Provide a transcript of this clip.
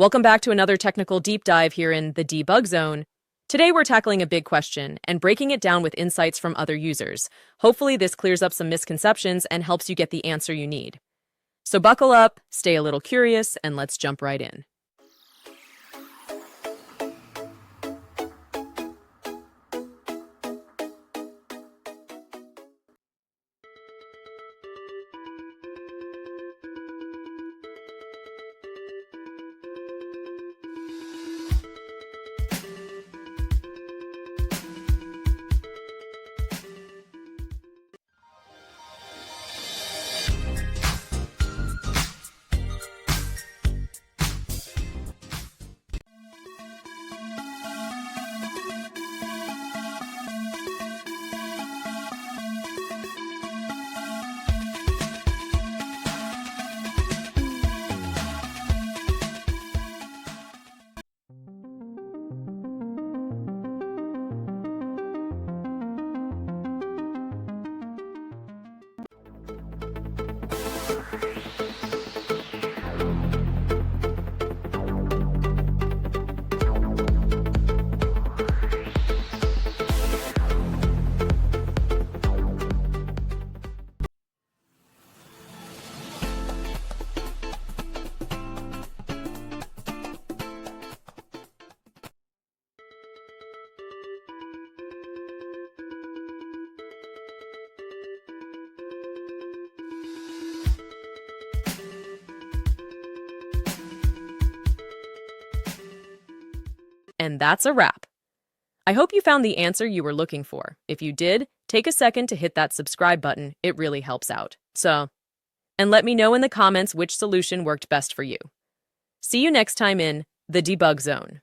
Welcome back to another technical deep dive here in the debug zone. Today we're tackling a big question and breaking it down with insights from other users. Hopefully this clears up some misconceptions and helps you get the answer you need. So buckle up, stay a little curious, and let's jump right in. And that's a wrap. I hope you found the answer you were looking for. If you did, take a second to hit that subscribe button. It really helps out. And let me know in the comments which solution worked best for you. See you next time in the debug zone.